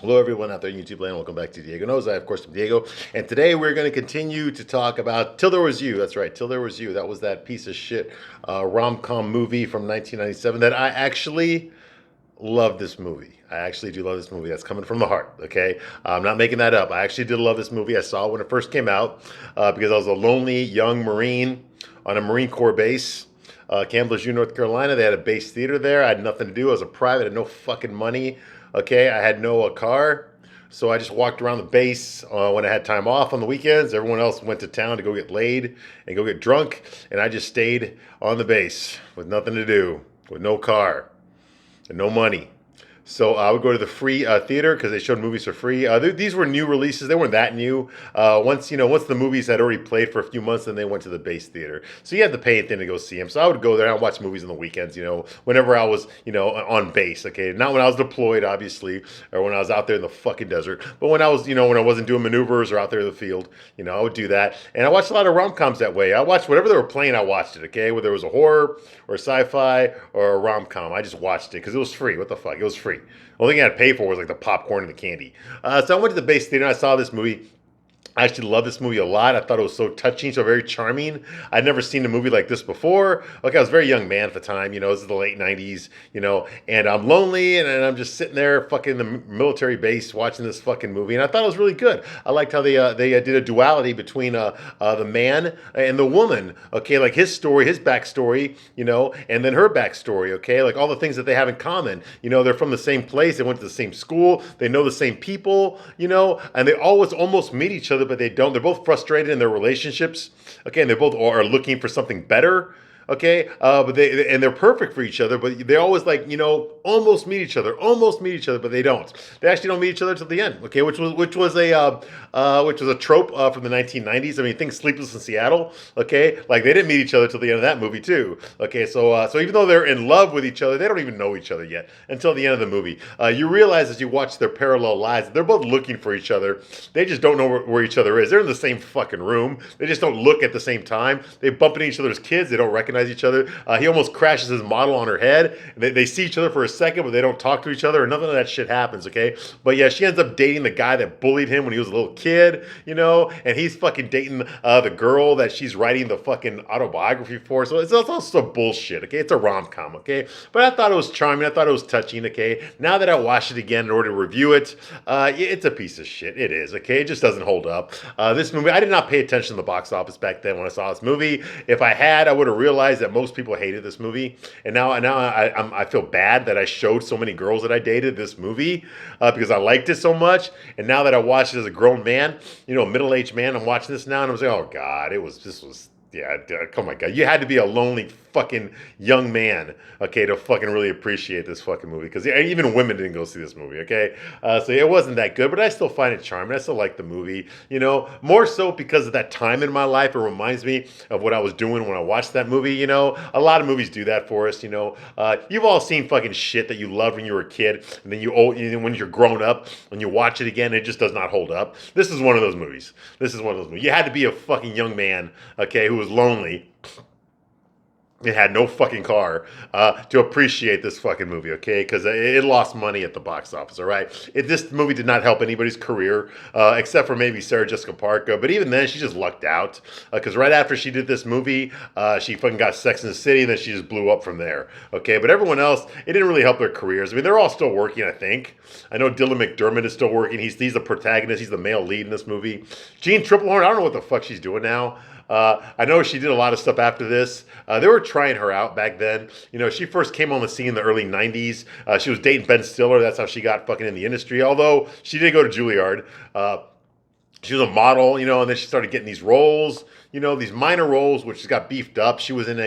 Hello, everyone out there in YouTube land. Welcome back to Diego Knows. I, of course, am Diego. And today we're going to continue to talk about Till There Was You. That's right, Till There Was You. That was that piece of shit rom-com movie from 1997 that I actually love this movie. I actually do love this movie. That's coming from the heart, okay? I'm not making that up. I actually did love this movie. I saw it when it first came out because I was a lonely young Marine on a Marine Corps base. Campbell's U, North Carolina. They had a base theater there. I had nothing to do. I was a private. I had no fucking money. Okay, I had no car. So I just walked around the base when I had time off on the weekends. Everyone else went to town to go get laid and go get drunk. And I just stayed on the base with nothing to do, with no car and no money. So I would go to the free theater because they showed movies for free. These were new releases; they weren't that new. Once the movies had already played for a few months, then they went to the base theater. So you had to pay anything to go see them. So I would go there and watch movies on the weekends. Whenever I was on base. Okay, not when I was deployed, obviously, or when I was out there in the fucking desert. But when I was when I wasn't doing maneuvers or out there in the field, I would do that. And I watched a lot of rom coms that way. I watched whatever they were playing. I watched it. Okay, whether it was a horror or sci-fi or a rom com, I just watched it because it was free. What the fuck? It was free. The only thing I had to pay for was like the popcorn and the candy. So I went to the base theater and I saw this movie. I actually love this movie a lot. I thought it was so touching, so very charming. I'd never seen a movie like this before. Okay, I was a very young man at the time. This is the late 90s, and I'm lonely and I'm just sitting there fucking in the military base watching this fucking movie. And I thought it was really good. I liked how they did a duality between the man and the woman. Okay, like his story, his backstory, and then her backstory. Okay, like all the things that they have in common. They're from the same place. They went to the same school. They know the ssame people, and they always almost meet each other, but they don't. They're both frustrated in their relationships. Okay, and they both are looking for something better. Okay, but they're perfect for each other, but they always almost meet each other, but they don't. They actually don't meet each other till the end. Okay, which was a trope from the 1990s. I mean, think Sleepless in Seattle. Okay, like they didn't meet each other till the end of that movie too. Okay, so even though they're in love with each other, they don't even know each other yet until the end of the movie. You realize as you watch their parallel lives, they're both looking for each other. They just don't know where each other is. They're in the same fucking room. They just don't look at the same time. They bump into each other's kids. They don't recognize each other. He almost crashes his model on her head. They see each other for a second, but they don't talk to each other, and none of that shit happens, okay? But yeah, she ends up dating the guy that bullied him when he was a little kid, and he's fucking dating the girl that she's writing the fucking autobiography for. So it's also bullshit, okay? It's a rom-com, okay? But I thought it was charming. I thought it was touching, okay? Now that I watched it again in order to review it, it's a piece of shit. It is, okay? It just doesn't hold up. This movie, I did not pay attention to the box office back then when I saw this movie. If I had, I would have realized that most people hated this movie, and now I feel bad that I showed so many girls that I dated this movie because I liked it so much. And now that I watched it as a grown man, middle-aged man, I'm watching this now and I'm like, oh god, this was. Yeah, oh my god, you had to be a lonely fucking young man, okay, to fucking really appreciate this fucking movie, because even women didn't go see this movie, okay? So it wasn't that good, but I still find it charming. I still like the movie, more so because of that time in my life. It reminds me of what I was doing when I watched that movie, a lot of movies do that for us, you've all seen fucking shit that you loved when you were a kid, and then when you're grown up, and you watch it again, it just does not hold up. This is one of those movies. You had to be a fucking young man, okay, who was lonely. It had no fucking car to appreciate this fucking movie, okay? Because it lost money at the box office, all right? This movie did not help anybody's career, except for maybe Sarah Jessica Parker. But even then, she just lucked out. Because right after she did this movie, she fucking got Sex and the City, and then she just blew up from there, okay? But everyone else, it didn't really help their careers. I mean, they're all still working, I think. I know Dylan McDermott is still working. He's the protagonist. He's the male lead in this movie. Jean Triplehorn, I don't know what the fuck she's doing now. I know she did a lot of stuff after this. They were trying her out back then. She first came on the scene in the early 90s. She was dating Ben Stiller. That's how she got fucking in the industry. Although she did go to Juilliard. She was a model, and then she started getting these roles, these minor roles, which got beefed up. She was in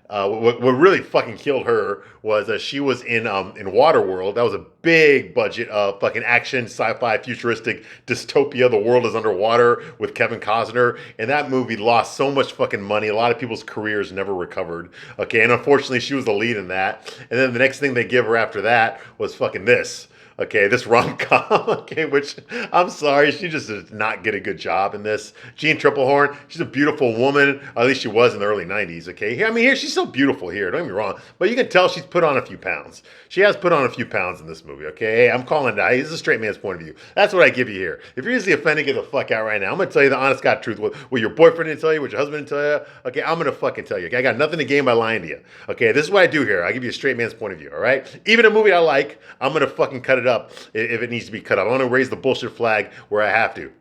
what really fucking killed her was she was in Waterworld. That was a big budget fucking action, sci-fi, futuristic dystopia. The world is underwater with Kevin Costner, and that movie lost so much fucking money. A lot of people's careers never recovered. Okay, and unfortunately, she was the lead in that. And then the next thing they give her after that was fucking this. Okay, this rom com. Okay, which I'm sorry, she just did not get a good job in this. Jean Triplehorn, she's a beautiful woman. At least she was in the early '90s. Okay, I mean here she's still beautiful here. Don't get me wrong, but you can tell she's put on a few pounds. She has put on a few pounds in this movie. Okay, hey, I'm calling it out. This is a straight man's point of view. That's what I give you here. If you're easily offended, get the fuck out right now. I'm gonna tell you the honest God truth. What your boyfriend didn't tell you, what your husband didn't tell you. Okay, I'm gonna fucking tell you. Okay, I got nothing to gain by lying to you. Okay, this is what I do here. I give you a straight man's point of view. All right, even a movie I like, I'm gonna fucking cut it up if it needs to be cut up. I want to raise the bullshit flag where I have to.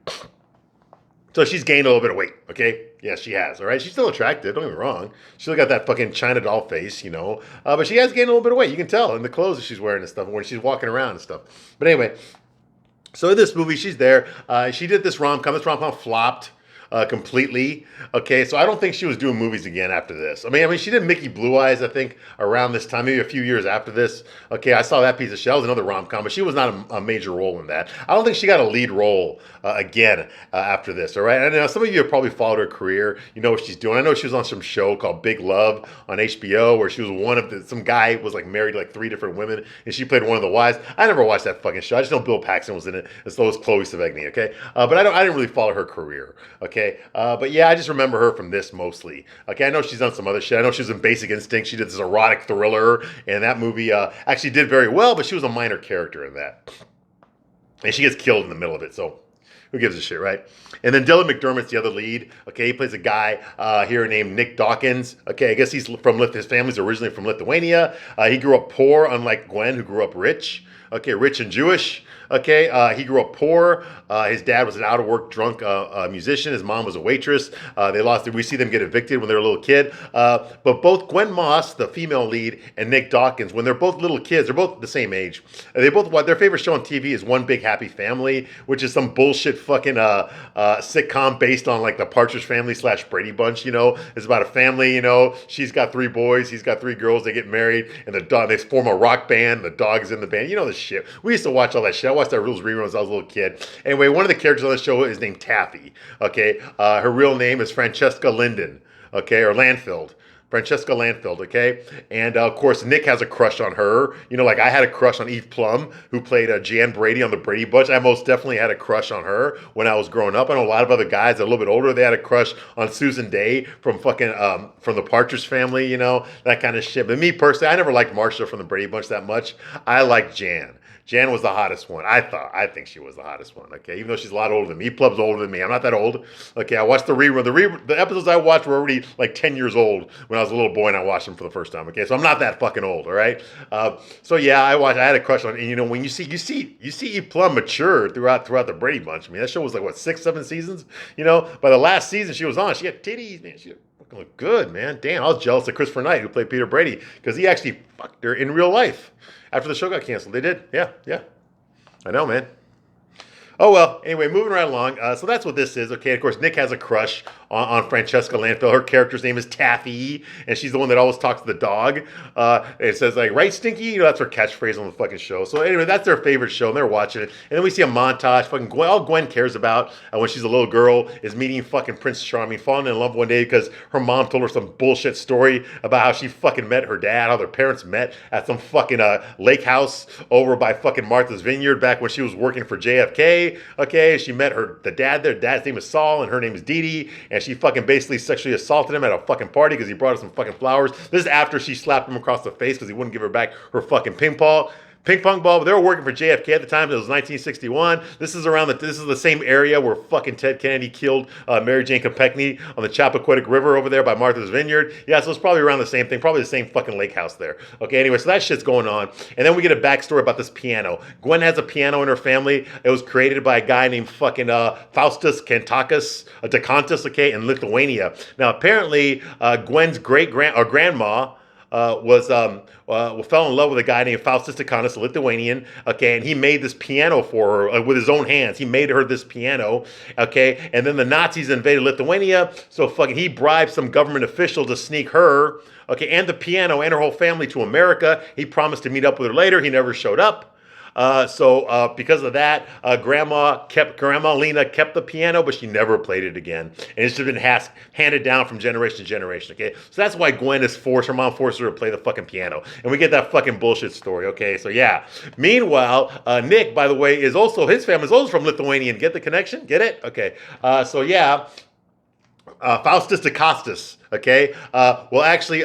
So she's gained a little bit of weight, okay? Yeah, she has, all right? She's still attractive, don't get me wrong. She still got that fucking China doll face, you know? But she has gained a little bit of weight. You can tell in the clothes that she's wearing and stuff, when she's walking around and stuff. But anyway, so in this movie, she's there. She did this rom-com. This rom-com flopped completely. Okay, so I don't think she was doing movies again after this. I mean, she did Mickey Blue Eyes, I think, around this time, maybe a few years after this. Okay, I saw that piece of shit. That was another rom-com, but she was not a major role in that. I don't think she got a lead role again after this. All right, and now some of you have probably followed her career. You know what she's doing. I know she was on some show called Big Love on HBO, where she was one of some guy was like married to like 3 different women, and she played one of the wives. I never watched that fucking show. I just know Bill Paxton was in it, as well as Chloe Sevigny. Okay, but I didn't really follow her career. Okay, but yeah, I just remember her from this mostly. Okay, I know she's done some other shit. I know she was in Basic Instinct. She did this erotic thriller, and that movie actually did very well, but she was a minor character in that. And she gets killed in the middle of it, so who gives a shit, right? And then Dylan McDermott's the other lead. Okay, he plays a guy here named Nick Dawkins. Okay, I guess his family's originally from Lithuania. He grew up poor, unlike Gwen, who grew up rich. Okay, rich and Jewish. Okay, he grew up poor. His dad was an out-of-work drunk musician. His mom was a waitress. We see them get evicted when they're a little kid. But both Gwen Moss, the female lead, and Nick Dawkins, when they're both little kids, they're both the same age. Their favorite show on TV is One Big Happy Family, which is some bullshit fucking sitcom based on like the Partridge Family / Brady Bunch. You know, it's about a family. You know, she's got 3 boys, he's got 3 girls. They get married, and they form a rock band. The dog's in the band. You know the shit. We used to watch all that shit. I watched that Rules reruns when I was a little kid. Anyway, one of the characters on the show is named Taffy. Okay, her real name is Francesca Linden. Okay, or Landfield. Francesca Landfield, okay? And of course, Nick has a crush on her. You know, like I had a crush on Eve Plum, who played Jan Brady on the Brady Bunch. I most definitely had a crush on her when I was growing up. I know a lot of other guys that are a little bit older, they had a crush on Susan Day from from the Partridge Family, you know, that kind of shit. But me personally, I never liked Marcia from the Brady Bunch that much. I liked Jan. Jan was the hottest one. I think she was the hottest one. Okay, even though she's a lot older than me. Plum's older than me. I'm not that old. Okay, I watched the rerun. The episodes I watched were already like 10 years old when I was a little boy and I watched them for the first time. Okay, so I'm not that fucking old. All right. So yeah, I had a crush on. And you know, when you see Eve Plum mature throughout the Brady Bunch. I mean, that show was like what 6, 7 seasons. You know, by the last season she was on, she had titties, man. She looked good, man. Damn, I was jealous of Christopher Knight, who played Peter Brady, because he actually fucked her in real life after the show got canceled. They did. Yeah. I know, man. Oh, well, anyway, moving right along. So that's what this is. Okay, of course, Nick has a crush on Francesca Landfill. Her character's name is Taffy, and she's the one that always talks to the dog. It says, like, right, Stinky? You know, that's her catchphrase on the fucking show. So anyway, that's their favorite show, and they're watching it. And then we see a montage. Fucking Gwen, all Gwen cares about when she's a little girl is meeting fucking Prince Charming, falling in love one day because her mom told her some bullshit story about how she fucking met her dad, how their parents met at some fucking lake house over by fucking Martha's Vineyard back when she was working for JFK. Okay, she met the dad there. Dad's name is Saul, and her name is Dee Dee, and she fucking basically sexually assaulted him at a fucking party because he brought her some fucking flowers. This is after she slapped him across the face because he wouldn't give her back her fucking ping pong ball. But they were working for JFK at the time. It was 1961. This is the same area where fucking Ted Kennedy killed Mary Jane Kopechne on the Chappaquiddick River over there by Martha's Vineyard. Yeah, so it's probably around the same thing. Probably the same fucking lake house there. Okay, anyway, so that shit's going on. And then we get a backstory about this piano. Gwen has a piano in her family. It was created by a guy named fucking Faustus Dekantis, okay, in Lithuania. Now, apparently, Gwen's grandma fell in love with a guy named Faustus Dekantis, a Lithuanian, okay, and he made this piano for her with his own hands. He made her this piano, okay, and then the Nazis invaded Lithuania, so fucking he bribed some government official to sneak her, okay, and the piano and her whole family to America. He promised to meet up with her later. He never showed up. So because of that, Grandma Lena kept the piano, but she never played it again, and it's just been handed down from generation to generation. Okay, so that's why Gwen is forced. Her mom forced her to play the fucking piano, and we get that fucking bullshit story. Okay, so yeah. Meanwhile, Nick, by the way, is also his family is also from Lithuanian. Get the connection? Get it? Okay. So yeah. Faustus de Costas. Okay. Well, actually,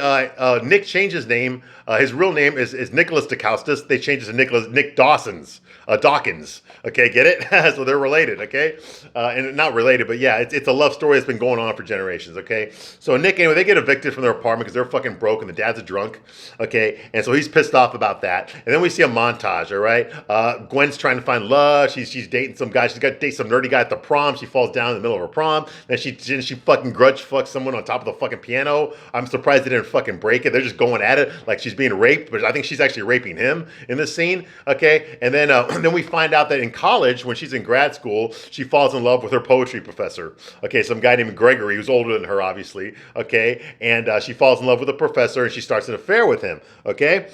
Nick changed his name. His real name is Nicholas de Costas. They changed it to Nick Dawkins. Okay, get it? So they're related. Okay, and not related, but yeah, it's a love story that's been going on for generations. Okay, so Nick, anyway, they get evicted from their apartment because they're fucking broke and the dad's a drunk. Okay, and so he's pissed off about that. And then we see a montage. All right, Gwen's trying to find love. She's dating some guy. She's got to date some nerdy guy at the prom. She falls down in the middle of her prom. Then she fucking grudge fucks someone on top of the fucking piano. I'm surprised they didn't fucking break it. They're just going at it like she's being raped, but I think she's actually raping him in this scene. Okay, and then then we find out that in college, when she's in grad school, she falls in love with her poetry professor. Okay, some guy named Gregory, who's older than her, obviously. Okay, and she falls in love with the professor, and she starts an affair with him. Okay.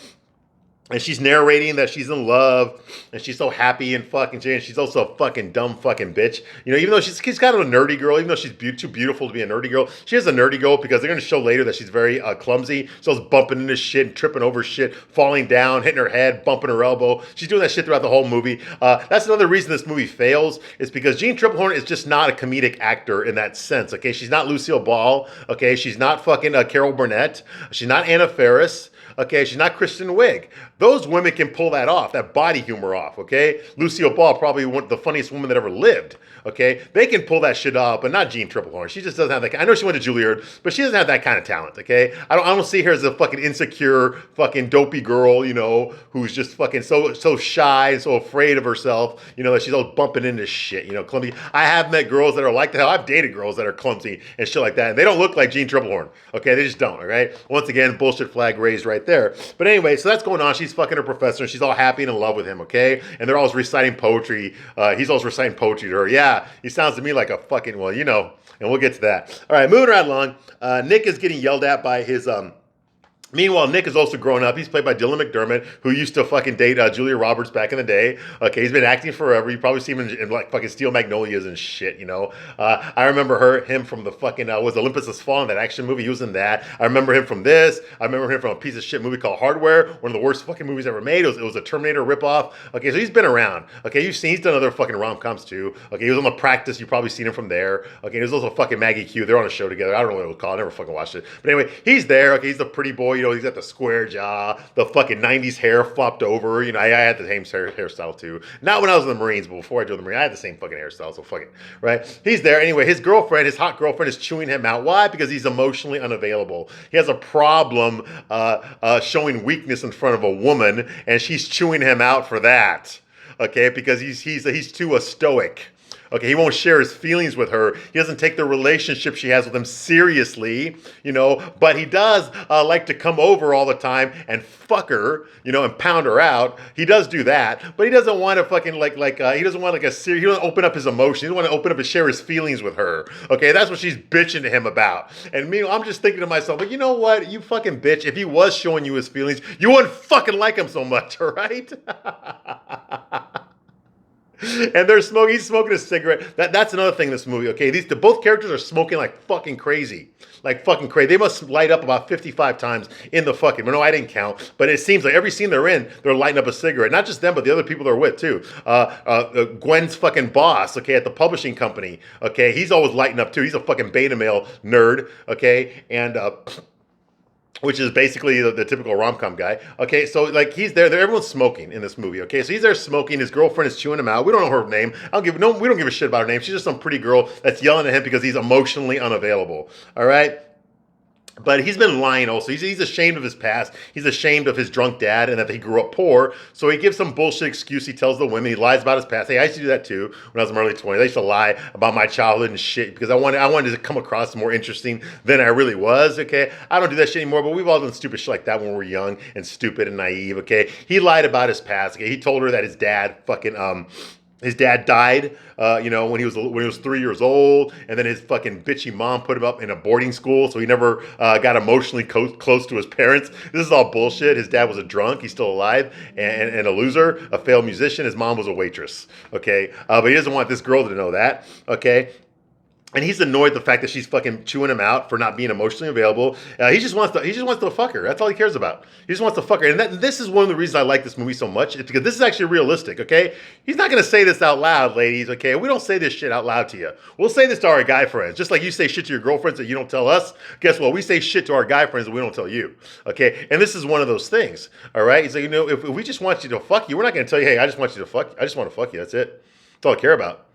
And she's narrating that she's in love and she's so happy and fucking and she's also a fucking dumb fucking bitch. You know, even though she's kind of a nerdy girl, even though she's too beautiful to be a nerdy girl, she is a nerdy girl because they're going to show later that she's very clumsy. So she's bumping into shit and tripping over shit, falling down, hitting her head, bumping her elbow. She's doing that shit throughout the whole movie. That's another reason this movie fails is because Jeanne Tripplehorn is just not a comedic actor in that sense. Okay, she's not Lucille Ball. Okay, she's not fucking Carol Burnett. She's not Anna Faris. Okay, she's not Kristen Wiig. Those women can pull that off, that body humor off, okay? Lucille Ball, probably the funniest woman that ever lived, okay? They can pull that shit off, but not Jeanne Tripplehorn. She just doesn't have that. I know she went to Juilliard, but she doesn't have that kind of talent, okay? I don't see her as a fucking insecure, fucking dopey girl, you know, who's just fucking so shy and so afraid of herself, you know, that she's always bumping into shit, you know, clumsy. I have met girls that are like that. I've dated girls that are clumsy and shit like that, and they don't look like Jeanne Tripplehorn, okay? They just don't, all right? Once again, bullshit flag raised right there. But anyway, so that's going on. She's fucking her professor, and she's all happy and in love with him, okay? And they're always reciting poetry. He's always reciting poetry to her. Yeah, he sounds to me like a fucking, well, you know, and we'll get to that. All right, moving right along. Nick is getting yelled at by his Meanwhile, Nick is also grown up. He's played by Dylan McDermott, who used to fucking date Julia Roberts back in the day. Okay, he's been acting forever. You probably see him in like fucking Steel Magnolias and shit, you know. I remember him from the fucking, was Olympus Has Fallen, that action movie. He was in that. I remember him from this. I remember him from a piece of shit movie called Hardware, one of the worst fucking movies ever made. It was a Terminator ripoff. Okay, so he's been around. Okay, he's done other fucking rom-coms too. Okay, he was on The Practice. You've probably seen him from there. Okay, there's also fucking Maggie Q. They're on a show together. I don't know what it was called. I never fucking watched it. But anyway, he's there. Okay, he's the pretty boy. You know, he's got the square jaw, the fucking 90s hair flopped over. You know, I had the same hairstyle too. Not when I was in the Marines, but before I joined the Marines, I had the same fucking hairstyle, so fuck it, right? He's there. Anyway, his hot girlfriend is chewing him out. Why? Because he's emotionally unavailable. He has a problem showing weakness in front of a woman, and she's chewing him out for that, okay? Because he's too stoic. Okay, he won't share his feelings with her. He doesn't take the relationship she has with him seriously, you know, but he does like to come over all the time and fuck her, you know, and pound her out. He does do that, but he doesn't want to fucking he doesn't want he doesn't open up his emotions. He doesn't want to open up and share his feelings with her. Okay, that's what she's bitching to him about. And me, I'm just thinking to myself, but you know what, you fucking bitch, if he was showing you his feelings, you wouldn't fucking like him so much, all right? And he's smoking a cigarette. That's another thing in this movie, okay? Both characters are smoking like fucking crazy. Like fucking crazy. They must light up about 55 times in the fucking, no, I didn't count, but it seems like every scene they're in, they're lighting up a cigarette. Not just them, but the other people they're with too. Gwen's fucking boss, okay, at the publishing company, okay? He's always lighting up too. He's a fucking beta male nerd, okay? And, which is basically the typical rom-com guy. Okay, so like he's there, everyone's smoking in this movie. Okay, so he's there smoking. His girlfriend is chewing him out. We don't know her name. We don't give a shit about her name. She's just some pretty girl that's yelling at him because he's emotionally unavailable. All right. But he's been lying also. He's ashamed of his past. He's ashamed of his drunk dad and that he grew up poor. So he gives some bullshit excuse. He tells the women, he lies about his past. Hey, I used to do that too when I was in my early 20s. I used to lie about my childhood and shit because I wanted to come across more interesting than I really was, okay? I don't do that shit anymore, but we've all done stupid shit like that when we were young and stupid and naive, okay? He lied about his past, okay? He told her that his dad fucking, his dad died, when he was 3 years old, and then his fucking bitchy mom put him up in a boarding school, so he never got emotionally close to his parents. This is all bullshit. His dad was a drunk. He's still alive and a loser, a failed musician. His mom was a waitress. Okay, but he doesn't want this girl to know that. Okay. And he's annoyed the fact that she's fucking chewing him out for not being emotionally available. He just wants to fuck her. That's all he cares about. He just wants to fuck her. And this is one of the reasons I like this movie so much. It's because this is actually realistic. Okay, he's not gonna say this out loud, ladies. Okay, we don't say this shit out loud to you. We'll say this to our guy friends, just like you say shit to your girlfriends that you don't tell us. Guess what? We say shit to our guy friends that we don't tell you. Okay, and this is one of those things. All right, he's like, if we just want you to fuck you, we're not gonna tell you, hey, I just want you to fuck. I just want to fuck you. That's it. That's all I care about.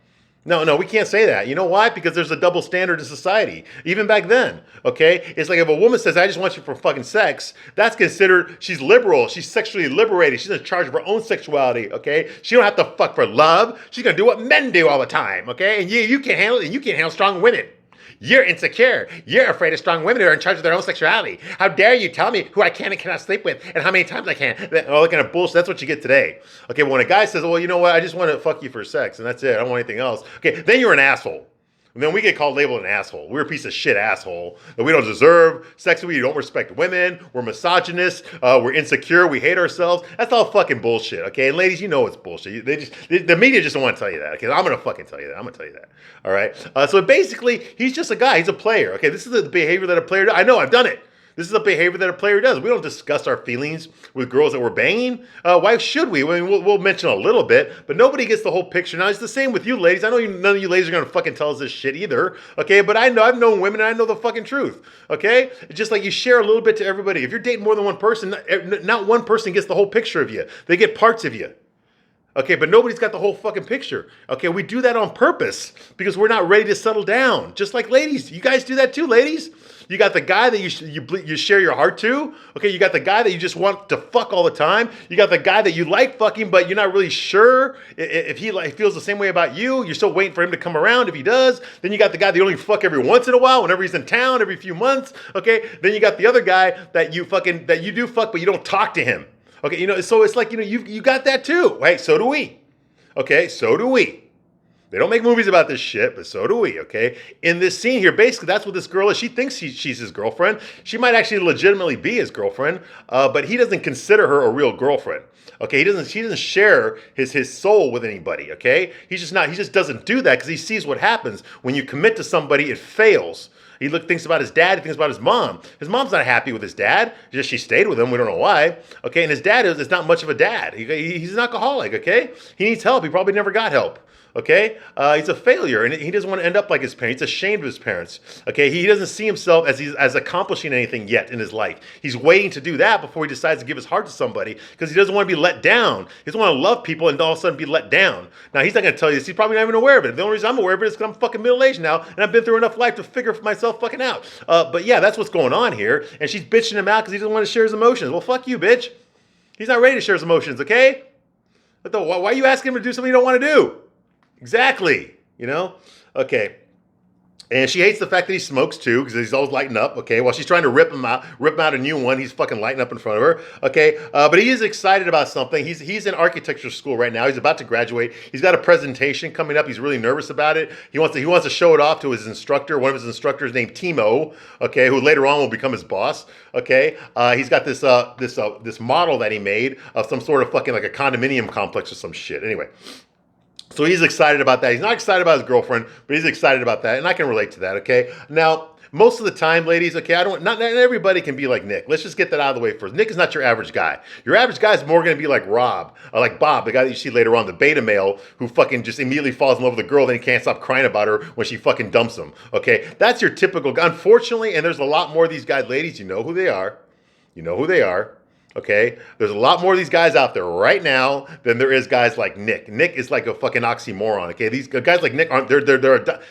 No, we can't say that. You know why? Because there's a double standard in society. Even back then, okay? It's like if a woman says, I just want you for fucking sex, that's considered, she's liberal. She's sexually liberated. She's in charge of her own sexuality, okay? She don't have to fuck for love. She's going to do what men do all the time, okay? And you can't handle it, and you can't handle strong women. You're insecure. You're afraid of strong women who are in charge of their own sexuality. How dare you tell me who I can and cannot sleep with and how many times I can. All that kind of bullshit. That's what you get today. Okay, but when a guy says, well, you know what? I just want to fuck you for sex and that's it. I don't want anything else. Okay, then you're an asshole. And then we get labeled an asshole. We're a piece of shit asshole. That we don't deserve sex with you. Don't respect women. We're misogynists. We're insecure. We hate ourselves. That's all fucking bullshit. Okay, and ladies, you know it's bullshit. The media just don't want to tell you that. Okay, I'm gonna fucking tell you that. I'm gonna tell you that. All right. So basically, he's just a guy. He's a player. Okay, this is the behavior that a player does. I know. I've done it. This is a behavior that a player does. We don't discuss our feelings with girls that we're banging. Why should we? I mean, we'll mention a little bit, but nobody gets the whole picture. Now, it's the same with you ladies. I know none of you ladies are going to fucking tell us this shit either, okay? But I know, I've known women and I know the fucking truth, okay? It's just like you share a little bit to everybody. If you're dating more than one person, not one person gets the whole picture of you. They get parts of you. Okay, but nobody's got the whole fucking picture. Okay, we do that on purpose because we're not ready to settle down. Just like ladies. You guys do that too, ladies. You got the guy that you share your heart to. Okay, you got the guy that you just want to fuck all the time. You got the guy that you like fucking, but you're not really sure if he feels the same way about you. You're still waiting for him to come around. If he does, then you got the guy that you only fuck every once in a while, whenever he's in town, every few months. Okay, then you got the other guy that you do fuck, but you don't talk to him. Okay, so it's like, you got that too. Right? So do we. Okay, so do we. They don't make movies about this shit, but so do we, okay? In this scene here, basically, that's what this girl is. She thinks she's his girlfriend. She might actually legitimately be his girlfriend, but he doesn't consider her a real girlfriend. Okay, she doesn't share his soul with anybody, okay? He just doesn't do that because he sees what happens. When you commit to somebody, it fails. He thinks about his dad. He thinks about his mom. His mom's not happy with his dad. Just she stayed with him. We don't know why. Okay, and his dad is not much of a dad. He's an alcoholic. Okay, he needs help. He probably never got help. Okay, he's a failure, and he doesn't want to end up like his parents. He's ashamed of his parents. Okay, he doesn't see himself as accomplishing anything yet in his life. He's waiting to do that before he decides to give his heart to somebody because he doesn't want to be let down. He doesn't want to love people and all of a sudden be let down. Now he's not going to tell you this. He's probably not even aware of it. The only reason I'm aware of it is because I'm fucking middle-aged now, and I've been through enough life to figure myself fucking out. But yeah, that's what's going on here. And she's bitching him out because he doesn't want to share his emotions. Well, fuck you, bitch. He's not ready to share his emotions. Okay? Why are you asking him to do something you don't want to do? Exactly, Okay. And she hates the fact that he smokes too, because he's always lighting up, okay? While she's trying to rip him out a new one, he's fucking lighting up in front of her, okay? But he is excited about something. He's in architecture school right now. He's about to graduate. He's got a presentation coming up. He's really nervous about it. He wants to show it off to his instructor. One of his instructors named Timo, okay, who later on will become his boss, okay? He's got this model that he made of some sort of fucking like a condominium complex or some shit. Anyway. So he's excited about that. He's not excited about his girlfriend, but he's excited about that. And I can relate to that, okay? Now, most of the time, ladies, okay, not everybody can be like Nick. Let's just get that out of the way first. Nick is not your average guy. Your average guy is more going to be like Rob, or like Bob, the guy that you see later on, the beta male who fucking just immediately falls in love with a girl, then he can't stop crying about her when she fucking dumps him, okay? That's your typical guy. Unfortunately, and there's a lot more of these guys, ladies, you know who they are. You know who they are. Okay, there's a lot more of these guys out there right now than there is guys like Nick. Nick is like a fucking oxymoron. Okay, these guys like Nick aren't. They're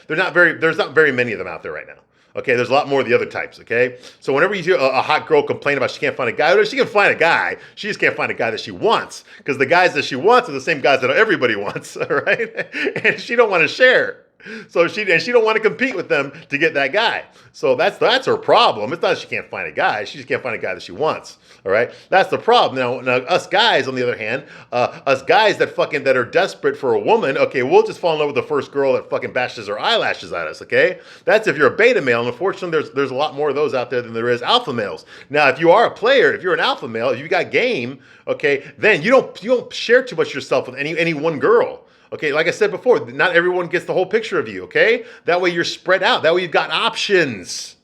not very. There's not very many of them out there right now. Okay, there's a lot more of the other types. Okay, so whenever you hear a hot girl complain about she can't find a guy, she can find a guy. She just can't find a guy that she wants because the guys that she wants are the same guys that everybody wants. All right, and she don't want to share. So she don't want to compete with them to get that guy. So that's her problem. It's not she can't find a guy. She just can't find a guy that she wants. All right, that's the problem. Now us guys, on the other hand, us guys that are desperate for a woman, okay, we'll just fall in love with the first girl that fucking bashes her eyelashes at us. Okay, that's if you're a beta male. And unfortunately, there's a lot more of those out there than there is alpha males. Now, if you are a player, if you're an alpha male, if you got game, okay, then you don't share too much yourself with any one girl. Okay, like I said before, not everyone gets the whole picture of you, okay? That way you're spread out. That way you've got options.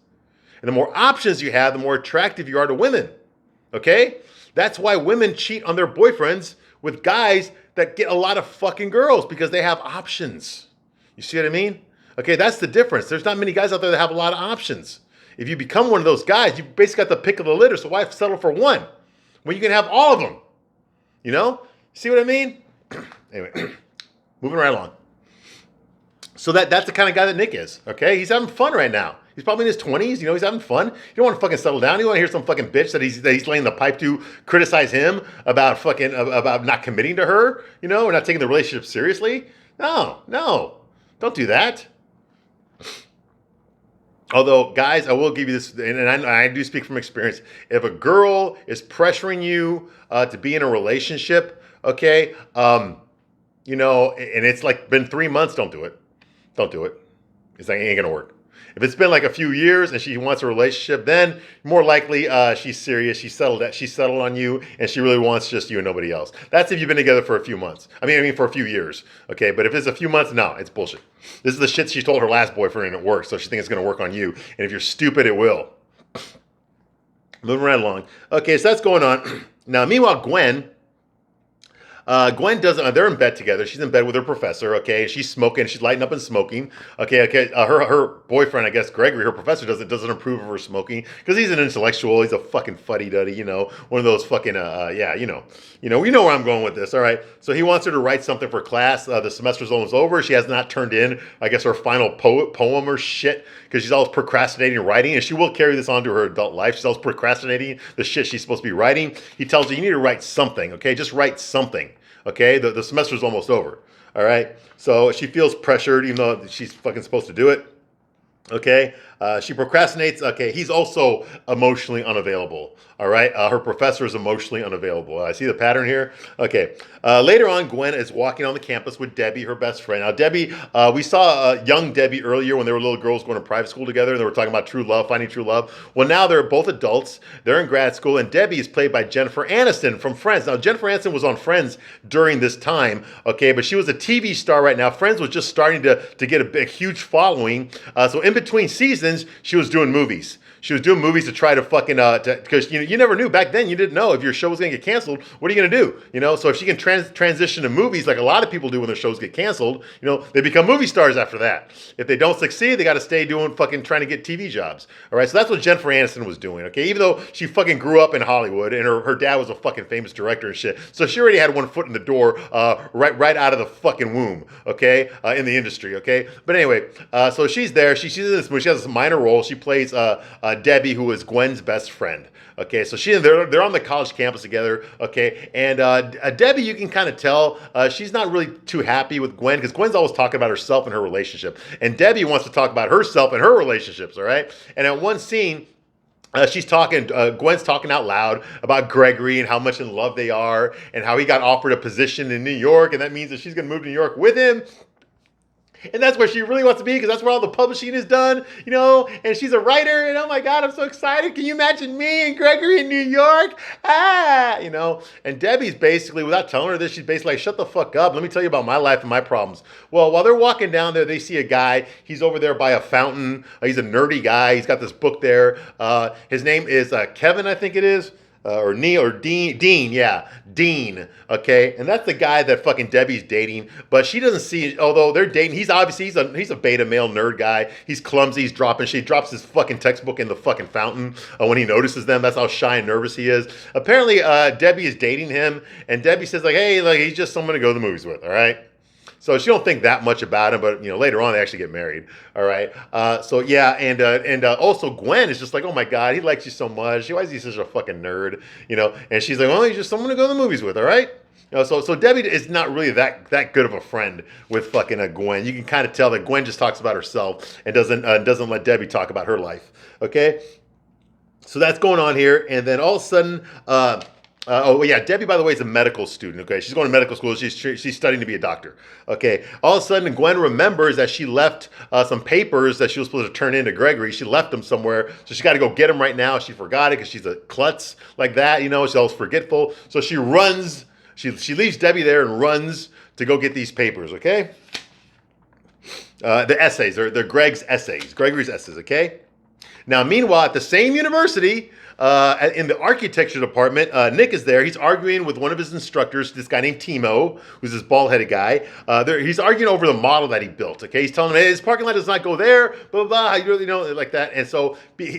And the more options you have, the more attractive you are to women, okay? That's why women cheat on their boyfriends with guys that get a lot of fucking girls, because they have options. You see what I mean? Okay, that's the difference. There's not many guys out there that have a lot of options. If you become one of those guys, you basically got the pick of the litter, so why settle for one when you can have all of them? You know? See what I mean? Anyway. Moving right along. So that's the kind of guy that Nick is, okay? He's having fun right now. He's probably in his 20s, you know, he's having fun. You don't want to fucking settle down. You want to hear some fucking bitch that he's laying the pipe to criticize him about not committing to her, you know, or not taking the relationship seriously. No. Don't do that. Although, guys, I will give you this, and I do speak from experience. If a girl is pressuring you to be in a relationship, okay, you know, and it's like been 3 months, don't do it. Don't do it. It's like, it ain't gonna work. If it's been like a few years and she wants a relationship, then more likely she's serious. She settled on you, and she really wants just you and nobody else. That's if you've been together for a few months. I mean for a few years. Okay, but if it's a few months, no, it's bullshit. This is the shit she told her last boyfriend, and it works. So she thinks it's gonna work on you. And if you're stupid, it will. Moving right along. Okay, so that's going on. Now, meanwhile, Gwen doesn't. They're in bed together. She's in bed with her professor. Okay, she's smoking. She's lighting up and smoking. Okay. Her boyfriend, I guess Gregory, her professor, doesn't approve of her smoking because he's an intellectual. He's a fucking fuddy duddy. You know, one of those fucking You know where I'm going with this. All right. So he wants her to write something for class. The semester's almost over. She has not turned in, I guess, her final poem or shit, because she's always procrastinating writing, and she will carry this on to her adult life. She's always procrastinating the shit she's supposed to be writing. He tells her, you need to write something. Okay, just write something. Okay, the semester's almost over. All right, so she feels pressured, even though she's fucking supposed to do it. Okay, she procrastinates. Okay, he's also emotionally unavailable. All right, her professor is emotionally unavailable. I see the pattern here. Okay, later on, Gwen is walking on the campus with Debbie, her best friend. Now, Debbie, we saw young Debbie earlier when they were little girls going to private school together, and they were talking about true love, finding true love. Well, now they're both adults. They're in grad school, and Debbie is played by Jennifer Aniston from Friends. Now, Jennifer Aniston was on Friends during this time, okay, but she was a TV star right now. Friends was just starting to get a big, huge following. So in between seasons, she was doing movies. She was doing movies to try to fucking, because you never knew back then. You didn't know if your show was going to get canceled. What are you going to do? You know, so if she can transition to movies like a lot of people do when their shows get canceled, you know, they become movie stars after that. If they don't succeed, they got to stay doing fucking trying to get TV jobs. All right, so that's what Jennifer Aniston was doing. Okay, even though she fucking grew up in Hollywood and her dad was a fucking famous director and shit, so she already had one foot in the door right out of the fucking womb. Okay, in the industry. Okay, but anyway, so she's there. She's in this movie. She has a minor role. She plays Debbie, who is Gwen's best friend. Okay, so they're on the college campus together. Okay, and Debbie, you can kind of tell she's not really too happy with Gwen, because Gwen's always talking about herself and her relationship, and Debbie wants to talk about herself and her relationships. All right, and at one scene, she's talking, Gwen's talking out loud about Gregory and how much in love they are, and how he got offered a position in New York, and that means that she's going to move to New York with him. And that's where she really wants to be, because that's where all the publishing is done, you know, and she's a writer, and oh my God, I'm so excited. Can you imagine me and Gregory in New York? You know, and Debbie's basically, without telling her this, she's basically like, shut the fuck up. Let me tell you about my life and my problems. Well, while they're walking down there, they see a guy. He's over there by a fountain. He's a nerdy guy. He's got this book there. His name is Kevin, I think it is. Or Dean, yeah, Dean, okay, and that's the guy that fucking Debbie's dating, but she doesn't see, although they're dating, he's a beta male nerd guy, he's clumsy, he's dropping shit, he drops his fucking textbook in the fucking fountain when he notices them. That's how shy and nervous he is. Apparently, Debbie is dating him, and Debbie says like, hey, like, he's just someone to go to the movies with, all right? So she don't think that much about him, but, you know, later on they actually get married. All right. So yeah, and also Gwen is just like, oh my God, he likes you so much. Why is he such a fucking nerd? You know, and she's like, well, he's just someone to go to the movies with. All right. So Debbie is not really that good of a friend with fucking Gwen. You can kind of tell that Gwen just talks about herself and doesn't let Debbie talk about her life. Okay, so that's going on here, and then all of a sudden, oh yeah, Debbie, by the way, is a medical student. Okay, she's going to medical school. She's studying to be a doctor. Okay, all of a sudden, Gwen remembers that she left some papers that she was supposed to turn in to Gregory. She left them somewhere, so she got to go get them right now. She forgot it because she's a klutz like that. She's always forgetful. So she runs. She leaves Debbie there and runs to go get these papers. Okay, the essays. They're Gregory's essays. Okay. Now, meanwhile, at the same university, in the architecture department, Nick is there. He's arguing with one of his instructors, this guy named Timo, who's this bald-headed guy. He's arguing over the model that he built. Okay, he's telling him, "Hey, this parking lot does not go there." Blah blah blah. Like that. And so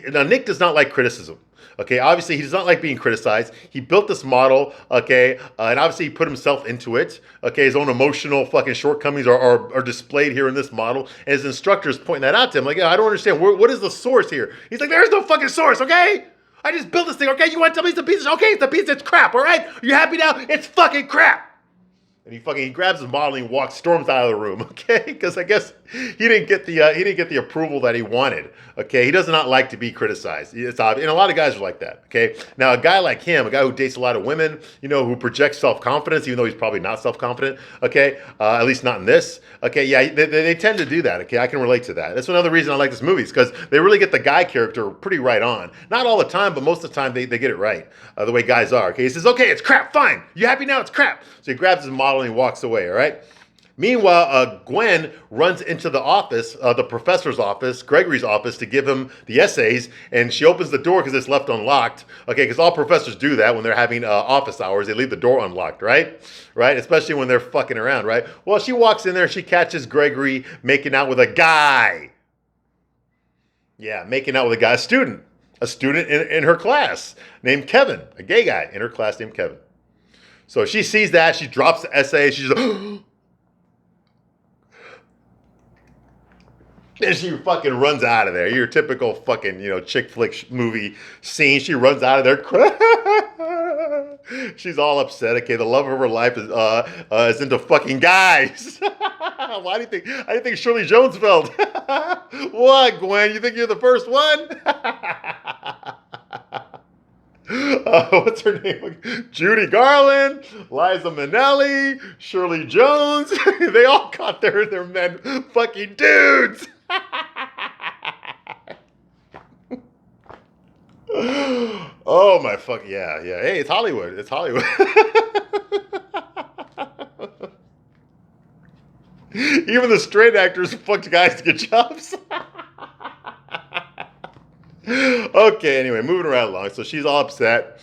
now Nick does not like criticism. Okay, obviously he does not like being criticized. He built this model, okay, and obviously he put himself into it. Okay, his own emotional fucking shortcomings are displayed here in this model, and his instructor is pointing that out to him. Like, I don't understand. What is the source here? He's like, there's no fucking source, okay? I just built this thing, okay? You want to tell me it's a piece of, okay, it's a piece of crap, all right? Are you happy now? It's fucking crap. And he grabs his model and he storms out of the room, okay? Because I guess he didn't get the approval that he wanted, okay? He does not like to be criticized. It's obvious, and a lot of guys are like that, okay? Now a guy like him, a guy who dates a lot of women, who projects self-confidence, even though he's probably not self-confident, okay? At least not in this, okay? Yeah, they tend to do that, okay? I can relate to that. That's another reason I like this movie, is because they really get the guy character pretty right on. Not all the time, but most of the time they get it right, the way guys are, okay? He says, okay, it's crap, fine. You happy now? It's crap. So he grabs his model and he walks away, all right? Meanwhile, Gwen runs into the office, the professor's office, Gregory's office, to give him the essays, and she opens the door because it's left unlocked, okay, because all professors do that when they're having office hours. They leave the door unlocked, right? Especially when they're fucking around, right? Well, she walks in there, she catches Gregory making out with a guy. Yeah, making out with a guy, a student in her class named Kevin, a gay guy in her class named Kevin. So she sees that, she drops the essay, she's like, and she fucking runs out of there. Your typical fucking, Chick-Flick movie scene. She runs out of there. She's all upset. Okay, the love of her life is into fucking guys. Why do you think? I didn't think Shirley Jones felt. What, Gwen? You think you're the first one? What's her name? Judy Garland, Liza Minnelli, Shirley Jones. They all got their men fucking dudes. Oh my fuck, yeah. Hey, it's Hollywood. Even the straight actors fucked guys to get jobs. Okay, anyway, moving right along. So she's all upset.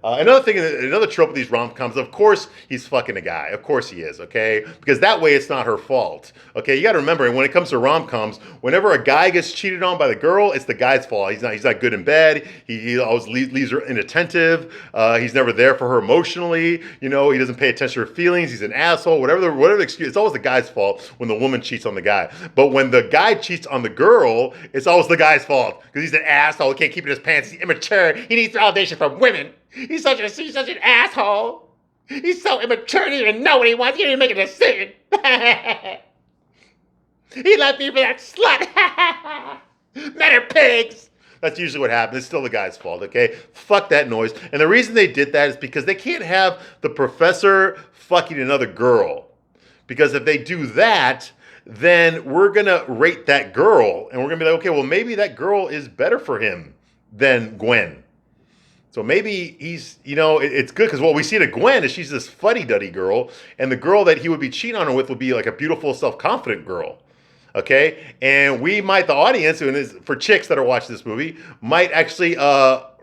Another trope of these rom-coms, of course, he's fucking a guy. Of course he is, okay? Because that way it's not her fault. Okay, you got to remember, when it comes to rom-coms, whenever a guy gets cheated on by the girl, it's the guy's fault. He's not good in bed. He always leaves her inattentive. He's never there for her emotionally. He doesn't pay attention to her feelings. He's an asshole. Whatever the excuse, it's always the guy's fault when the woman cheats on the guy. But when the guy cheats on the girl, it's always the guy's fault because he's an asshole. He can't keep it in his pants. He's immature. He needs validation from women. He's such an asshole. He's so immature. He doesn't even know what he wants. He didn't even make a decision. He left me for that slut. Men are pigs. That's usually what happens. It's still the guy's fault, okay? Fuck that noise. And the reason they did that is because they can't have the professor fucking another girl. Because if they do that, then we're going to rate that girl. And we're going to be like, okay, well, maybe that girl is better for him than Gwen. So maybe he's, it's good because what we see to Gwen is she's this fuddy-duddy girl, and the girl that he would be cheating on her with would be like a beautiful, self-confident girl, okay? And we might, the audience, and for chicks that are watching this movie, might actually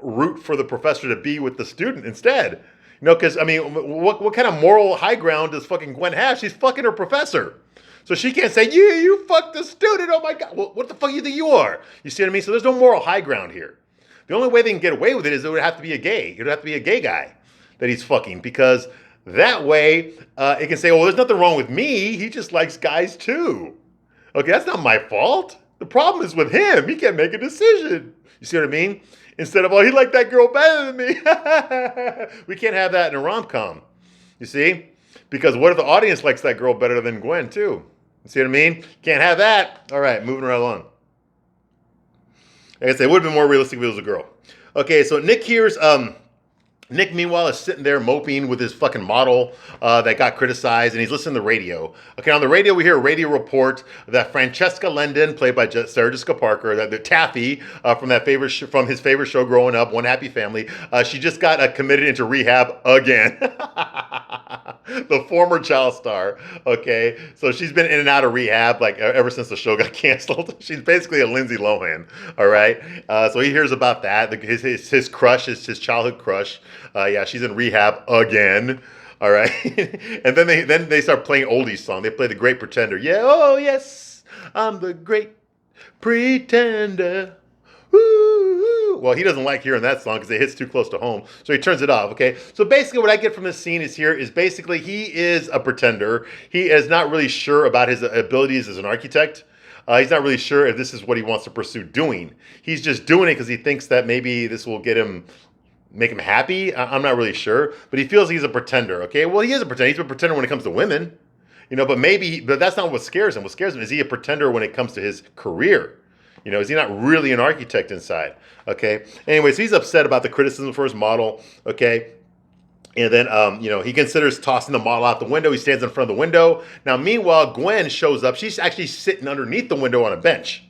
root for the professor to be with the student instead. Because, what kind of moral high ground does fucking Gwen have? She's fucking her professor. So she can't say, you fucked the student, oh my God. Well, what the fuck do you think you are? You see what I mean? So there's no moral high ground here. The only way they can get away with it is it would have to be a gay. It would have to be a gay guy that he's fucking, because that way it can say, well, there's nothing wrong with me. He just likes guys too. Okay, that's not my fault. The problem is with him. He can't make a decision. You see what I mean? Instead of, oh, he liked that girl better than me. We can't have that in a rom-com. You see? Because what if the audience likes that girl better than Gwen, too? You see what I mean? Can't have that. All right, moving right along. Like I said, it would have been more realistic if it was a girl. Okay, so Nick hears, Nick, meanwhile, is sitting there moping with his fucking model that got criticized, and he's listening to the radio. Okay, on the radio, we hear a radio report that Francesca Lendon, played by Sarah Jessica Parker, that the Taffy from from his favorite show growing up, One Happy Family, she just got committed into rehab again. The former child star. Okay, so she's been in and out of rehab like ever since the show got canceled. She's basically a Lindsay Lohan. All right, so he hears about that. His crush, his childhood crush. Yeah, she's in rehab again. All right, and then they start playing oldies song. They play The Great Pretender. Yeah, oh yes, I'm the Great Pretender. Woo! Well, he doesn't like hearing that song because it hits too close to home, so he turns it off. Okay, so basically, what I get from this scene is basically he is a pretender. He is not really sure about his abilities as an architect. He's not really sure if this is what he wants to pursue doing. He's just doing it because he thinks that maybe this will make him happy. I'm not really sure, but he feels he's a pretender. Okay, well, he is a pretender. He's a pretender when it comes to women, but that's not what scares him. What scares him is he a pretender when it comes to his career. Is he not really an architect inside? Okay. Anyways, he's upset about the criticism for his model. Okay. And then, he considers tossing the model out the window. He stands in front of the window. Now, meanwhile, Gwen shows up. She's actually sitting underneath the window on a bench.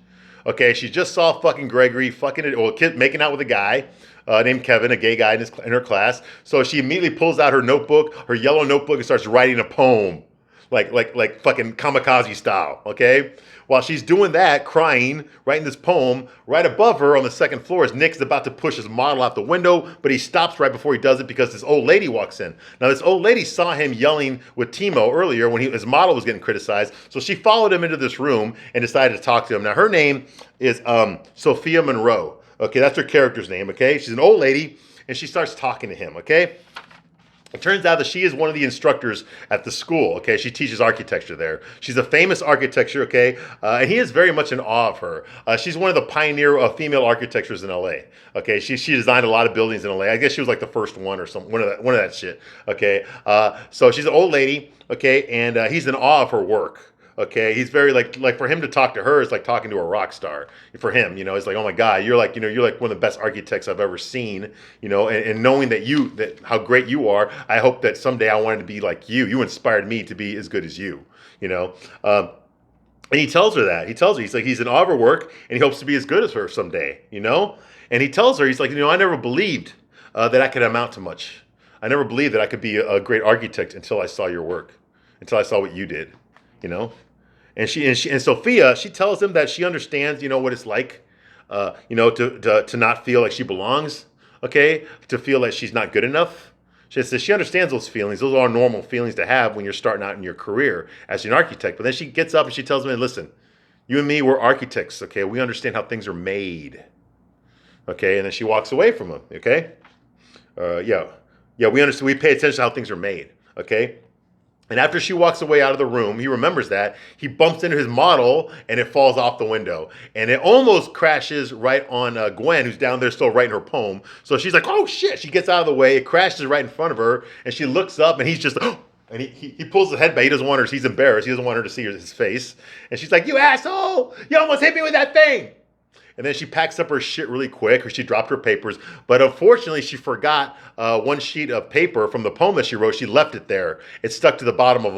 Okay. She just saw fucking Gregory making out with a guy named Kevin, a gay guy in her class. So she immediately pulls out her yellow notebook, and starts writing a poem. Like fucking kamikaze style, okay? While she's doing that, crying, writing this poem, right above her on the second floor is Nick's about to push his model out the window, but he stops right before he does it because this old lady walks in. Now, this old lady saw him yelling with Timo earlier when his model was getting criticized, so she followed him into this room and decided to talk to him. Now, her name is Sophia Monroe. Okay, that's her character's name, okay? She's an old lady, and she starts talking to him, okay? It turns out that she is one of the instructors at the school, okay? She teaches architecture there. She's a famous architecture, okay? And he is very much in awe of her. She's one of the pioneer of female architectures in LA, okay? She designed a lot of buildings in LA. I guess she was like the first one or one of that shit, okay? So she's an old lady, okay? And he's in awe of her work. Okay, he's very like for him to talk to her is like talking to a rock star. For him, it's like, oh my God, you're like one of the best architects I've ever seen. And knowing that how great you are, I hope that someday I wanted to be like you. You inspired me to be as good as you. And he tells her that. He's like he's in awe of her work, and he hopes to be as good as her someday. And he tells her, he's like, I never believed that I could amount to much. I never believed that I could be a great architect until I saw your work, until I saw what you did. And Sophia, she tells him that she understands, what it's like, to not feel like she belongs, okay, to feel like she's not good enough. She says she understands those feelings. Those are normal feelings to have when you're starting out in your career as an architect. But then she gets up and she tells me, listen, you and me, we're architects, okay? We understand how things are made, okay? And then she walks away from him, okay? Yeah, we understand. We pay attention to how things are made, okay? And after she walks away out of the room, he remembers that. He bumps into his model, and it falls off the window. And it almost crashes right on Gwen, who's down there still writing her poem. So she's like, oh, shit. She gets out of the way. It crashes right in front of her. And she looks up, and he's just, oh. And he pulls the head back. He doesn't want her. He's embarrassed. He doesn't want her to see his face. And she's like, you asshole. You almost hit me with that thing. And then she packs up her shit really quick, or she dropped her papers. But unfortunately, she forgot one sheet of paper from the poem that she wrote. She left it there. It stuck to the bottom of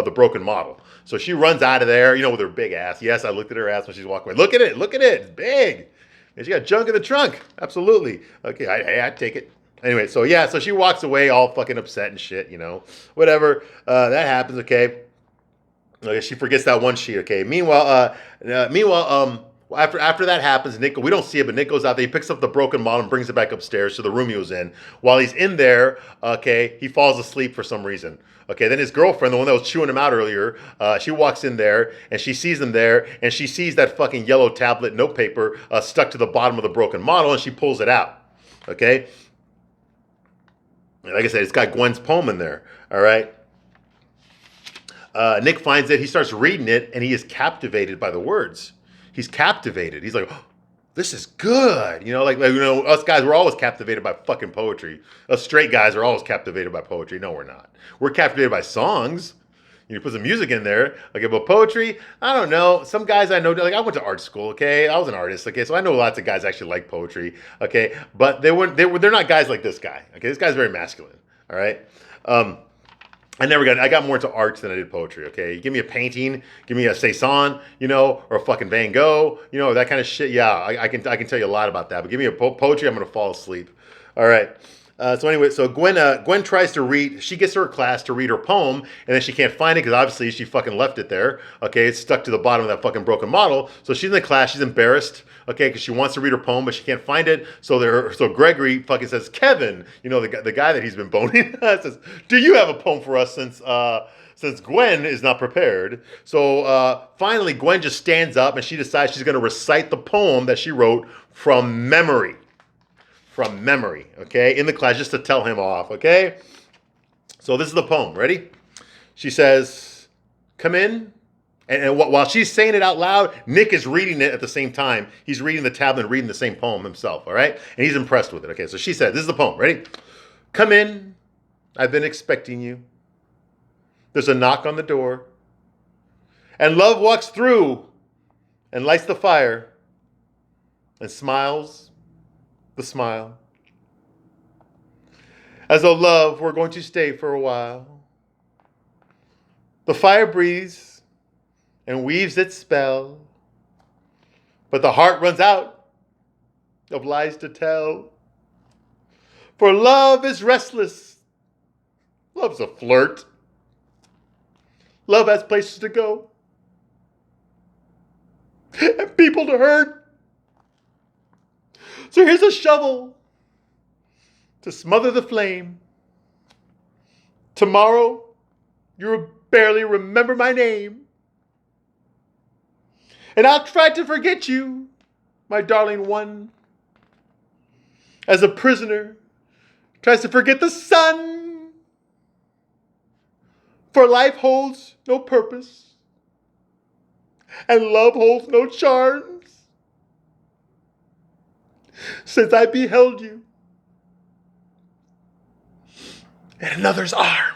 the broken model. So she runs out of there, with her big ass. Yes, I looked at her ass when she's walking away. Look at it. It's big. And she got junk in the trunk. Absolutely. Okay, I take it. Anyway, so she walks away all fucking upset and shit, Whatever. That happens, okay. She forgets that one sheet, okay. Meanwhile, after that happens, we don't see it, but Nick goes out there. He picks up the broken model and brings it back upstairs to the room he was in. While he's in there, okay, he falls asleep for some reason. Okay, then his girlfriend, the one that was chewing him out earlier, she walks in there, and she sees him there, and she sees that fucking yellow tablet notepaper stuck to the bottom of the broken model, and she pulls it out. Okay? Like I said, it's got Gwen's poem in there. All right? Nick finds it. He starts reading it, and he is captivated by the words. He's captivated. He's like, this is good. Us guys, we're always captivated by fucking poetry. Us straight guys are always captivated by poetry. No, we're not. We're captivated by songs. You put some music in there. Okay, but poetry, I don't know. Some guys I know, like I went to art school, okay? I was an artist, okay? So I know lots of guys actually like poetry, okay? But they're not guys like this guy, okay? This guy's very masculine, all right? I got more into arts than I did poetry, okay? You give me a painting, give me a Cezanne, or a fucking Van Gogh, that kind of shit. Yeah, I can tell you a lot about that. But give me a poetry, I'm going to fall asleep. All right. So Gwen tries to read. She gets to her class to read her poem, and then she can't find it because obviously she fucking left it there. Okay, it's stuck to the bottom of that fucking broken model. So she's in the class. She's embarrassed. Okay, because she wants to read her poem, but she can't find it. So Gregory fucking says, Kevin, the guy that he's been boning, says, "Do you have a poem for us since Gwen is not prepared?" So finally, Gwen just stands up and she decides she's going to recite the poem that she wrote from memory. Okay, in the class, just to tell him off, okay? So this is the poem. Ready? She says, "Come in." And while she's saying it out loud, Nick is reading it at the same time. He's reading the tablet and reading the same poem himself, all right? And he's impressed with it. Okay, so she said, this is the poem. Ready? "Come in. I've been expecting you. There's a knock on the door. And love walks through and lights the fire and smiles the smile. As though love were going to stay for a while. The fire breathes and weaves its spell, but the heart runs out of lies to tell. For love is restless. Love's a flirt. Love has places to go and people to hurt. So here's a shovel to smother the flame. Tomorrow, you'll barely remember my name. And I'll try to forget you, my darling one, as a prisoner tries to forget the sun. For life holds no purpose, and love holds no charms. Since I beheld you in another's arms.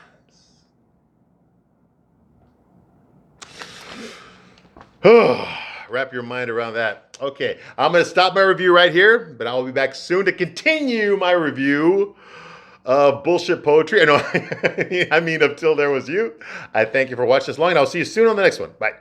Wrap your mind around that. Okay, I'm going to stop my review right here, but I will be back soon to continue my review of bullshit poetry. I know, I mean, until there was you. I thank you for watching this long, and I'll see you soon on the next one. Bye.